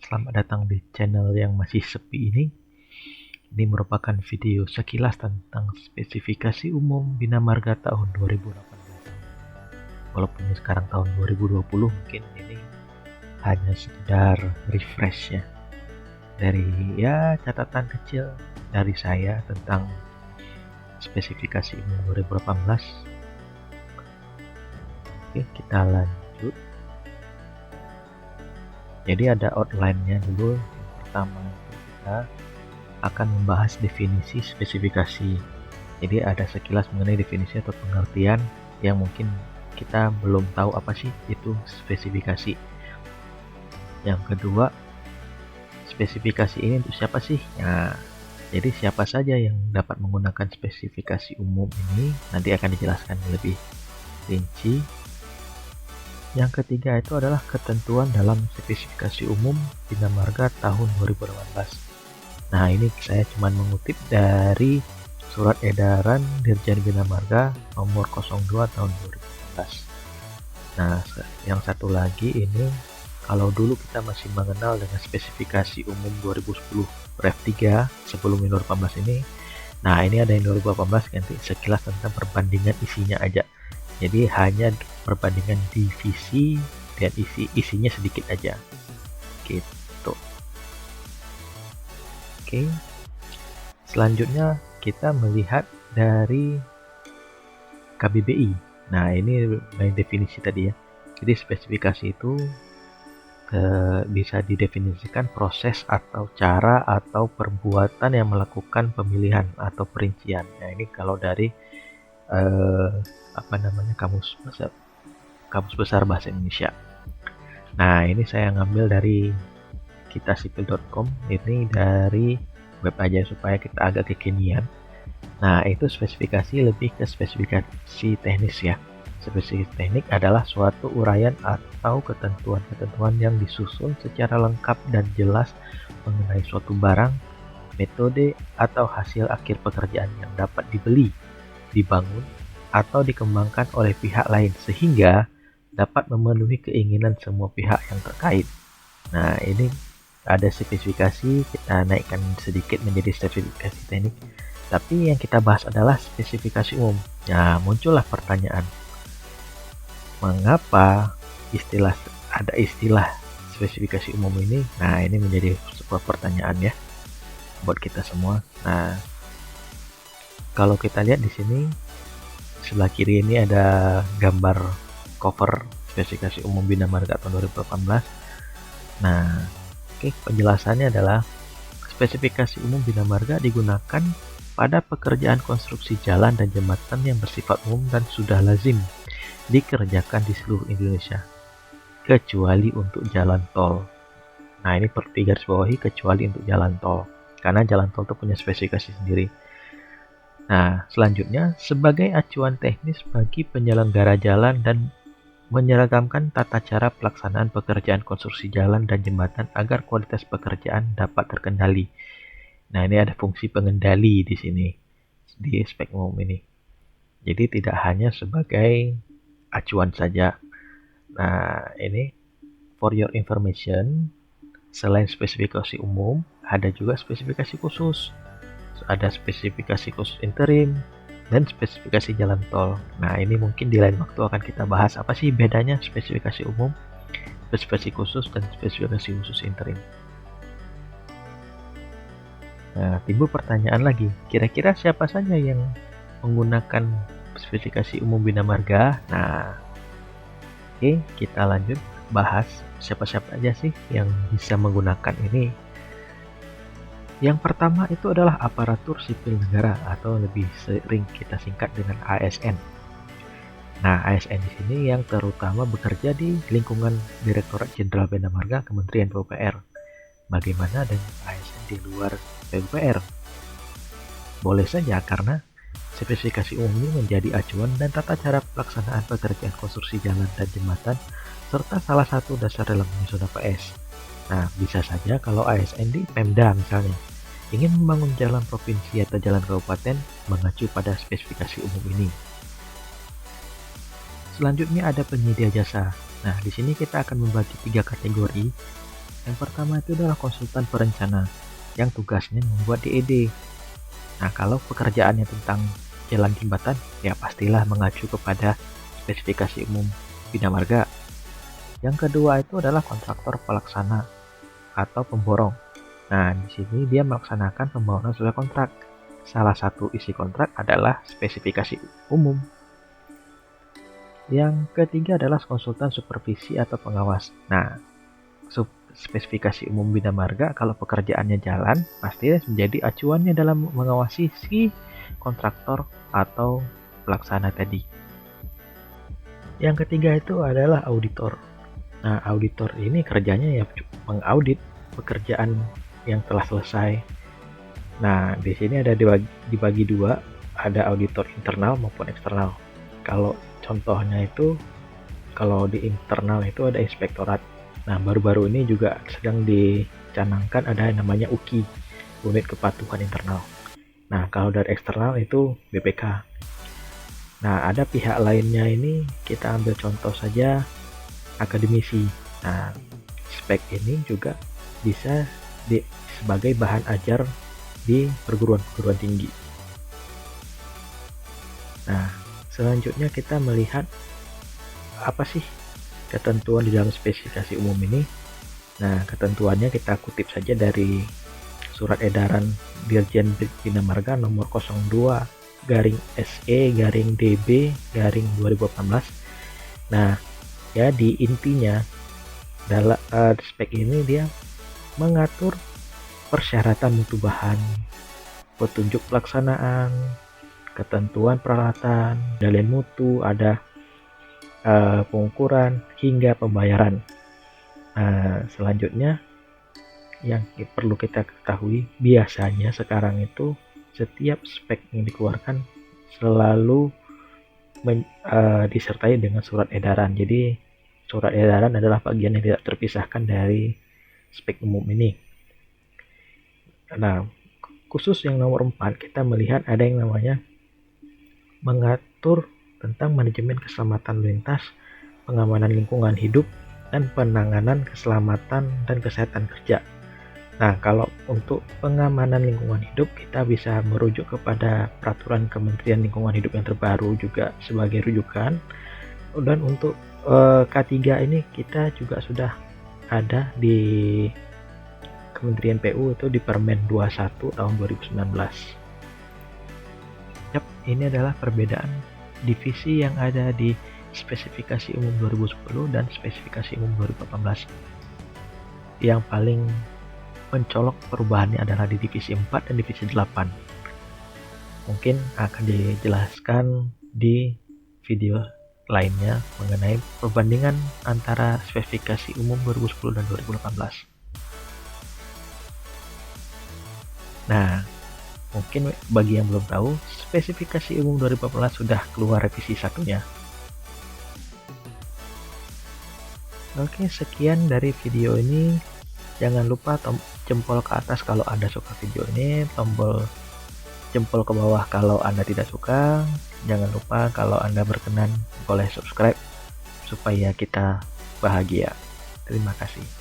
selamat datang di channel yang masih sepi ini. Ini merupakan video sekilas tentang spesifikasi umum Bina Marga tahun 2018. Walaupun ini sekarang tahun 2020, mungkin ini hanya sekedar refresh ya, dari catatan kecil dari saya tentang spesifikasi umum 2018. Oke, kita lanjut. Jadi ada outline-nya dulu. Yang pertama kita akan membahas definisi spesifikasi. Jadi ada sekilas mengenai definisi atau pengertian yang mungkin kita belum tahu apa sih itu spesifikasi. Yang kedua, spesifikasi ini untuk siapa sih? Nah, jadi siapa saja yang dapat menggunakan spesifikasi umum ini nanti akan dijelaskan lebih rinci. Yang ketiga itu adalah ketentuan dalam spesifikasi umum Bina Marga tahun 2018. Nah, ini saya cuma mengutip dari Surat Edaran Dirjen Bina Marga nomor 02 tahun 2018. Nah, yang satu lagi ini, kalau dulu kita masih mengenal dengan spesifikasi umum 2010 Ref 3 sebelum 2018 ini. Nah, ini ada yang 2018 nanti sekilas tentang perbandingan isinya aja. Jadi hanya perbandingan divisi dan isinya sedikit aja. Gitu. Oke. Selanjutnya kita melihat dari KBBI. Nah, ini main definisi tadi ya. Jadi spesifikasi itu bisa didefinisikan proses atau cara atau perbuatan yang melakukan pemilihan atau perincian. Nah, ini kalau dari kamus besar bahasa Indonesia. Nah, ini saya ngambil dari kitasipil.com, ini dari web aja supaya kita agak kekinian. Nah, itu spesifikasi lebih ke spesifikasi teknis ya. Spesifikasi teknik adalah suatu uraian atau ketentuan-ketentuan yang disusun secara lengkap dan jelas mengenai suatu barang, metode, atau hasil akhir pekerjaan yang dapat dibeli, dibangun, atau dikembangkan oleh pihak lain sehingga dapat memenuhi keinginan semua pihak yang terkait. Nah, ini ada spesifikasi, kita naikkan sedikit menjadi spesifikasi teknik. Tapi yang kita bahas adalah spesifikasi umum. Nah, muncullah pertanyaan, mengapa ada istilah spesifikasi umum ini? Nah, ini menjadi sebuah pertanyaan ya buat kita semua. Nah, kalau kita lihat di sini sebelah kiri ini ada gambar cover spesifikasi umum Bina Marga tahun 2018. Nah, oke, penjelasannya adalah spesifikasi umum Bina Marga digunakan pada pekerjaan konstruksi jalan dan jembatan yang bersifat umum dan sudah lazim dikerjakan di seluruh Indonesia, kecuali untuk jalan tol. Nah, ini perlu digarisbawahi, kecuali untuk jalan tol, karena jalan tol itu punya spesifikasi sendiri. Nah, selanjutnya sebagai acuan teknis bagi penyelenggara jalan dan menyeragamkan tata cara pelaksanaan pekerjaan konstruksi jalan dan jembatan agar kualitas pekerjaan dapat terkendali. Nah, ini ada fungsi pengendali di sini di spek umum ini. Jadi tidak hanya sebagai acuan saja. Nah, ini for your information, selain spesifikasi umum, ada juga spesifikasi khusus. Ada spesifikasi khusus interim dan spesifikasi jalan tol. Nah, ini mungkin di lain waktu akan kita bahas apa sih bedanya spesifikasi umum, spesifikasi khusus, dan spesifikasi khusus interim. Nah, timbul pertanyaan lagi, kira-kira siapa saja yang menggunakan spesifikasi umum Bina Marga? Nah, oke, kita lanjut bahas siapa-siapa aja sih yang bisa menggunakan ini. Yang pertama itu adalah aparatur sipil negara atau lebih sering kita singkat dengan ASN. Nah, ASN di sini yang terutama bekerja di lingkungan Direktorat Jenderal Bina Marga Kementerian PUPR. Bagaimana dengan ASN di luar PUPR? Boleh saja, karena spesifikasi umum ini menjadi acuan dan tata cara pelaksanaan pekerjaan konstruksi jalan dan jembatan serta salah satu dasar dalam menyusun APS. Nah, bisa saja kalau ASN di Pemda misalnya ingin membangun jalan provinsi atau jalan kabupaten mengacu pada spesifikasi umum ini. Selanjutnya ada penyedia jasa. Nah, di sini kita akan membagi 3 kategori. Yang pertama itu adalah konsultan perencana yang tugasnya membuat DED. Nah, kalau pekerjaannya tentang jalan jembatan, ya pastilah mengacu kepada spesifikasi umum Bina Marga. Yang kedua itu adalah kontraktor pelaksana atau pemborong. Nah, di sini dia melaksanakan pembangunan sesuai kontrak. Salah satu isi kontrak adalah spesifikasi umum. Yang ketiga adalah konsultan supervisi atau pengawas. Nah, spesifikasi umum Bina Marga kalau pekerjaannya jalan pasti menjadi acuannya dalam mengawasi si kontraktor atau pelaksana tadi. Yang ketiga itu adalah auditor. Nah, auditor ini kerjanya ya mengaudit pekerjaan yang telah selesai. Nah, di sini ada dibagi dua, ada auditor internal maupun eksternal. Kalau contohnya itu, kalau di internal itu ada inspektorat. Nah, baru-baru ini juga sedang dicanangkan ada yang namanya UKI, Unit Kepatuhan Internal. Nah, kalau dari eksternal itu BPK. Nah, ada pihak lainnya ini, kita ambil contoh saja akademisi. Nah, spek ini juga bisa sebagai bahan ajar di perguruan tinggi. Nah, selanjutnya kita melihat apa sih ketentuan di dalam spesifikasi umum ini. Nah, ketentuannya kita kutip saja dari Surat Edaran Dirjen Bina Marga nomor 02/SE/DB/2018. Nah, jadi intinya dalam spek ini dia mengatur persyaratan mutu bahan, petunjuk pelaksanaan, ketentuan peralatan, dalil mutu, ada pengukuran hingga pembayaran. Selanjutnya yang perlu kita ketahui, biasanya sekarang itu setiap spek yang dikeluarkan selalu disertai dengan surat edaran. Jadi surat edaran adalah bagian yang tidak terpisahkan dari spek umum ini. Nah, khusus yang nomor 4 kita melihat ada yang namanya mengatur tentang manajemen keselamatan lintas, pengamanan lingkungan hidup, dan penanganan keselamatan dan kesehatan kerja. Nah, kalau untuk pengamanan lingkungan hidup kita bisa merujuk kepada peraturan Kementerian Lingkungan Hidup yang terbaru juga sebagai rujukan. Dan untuk K3 ini kita juga sudah ada di Kementerian PU itu di Permen 21 tahun 2019. Yap, ini adalah perbedaan divisi yang ada di spesifikasi umum 2010 dan spesifikasi umum 2018. Yang paling mencolok perubahannya adalah di divisi 4 dan divisi 8. Mungkin akan dijelaskan di video lainnya mengenai perbandingan antara spesifikasi umum 2010 dan 2018. Nah, mungkin bagi yang belum tahu, spesifikasi umum 2018 sudah keluar revisi 1-nya. Oke, sekian dari video ini. Jangan lupa jempol ke atas kalau Anda suka video ini, tombol jempol ke bawah kalau Anda tidak suka. Jangan lupa kalau Anda berkenan boleh subscribe supaya kita bahagia. Terima kasih.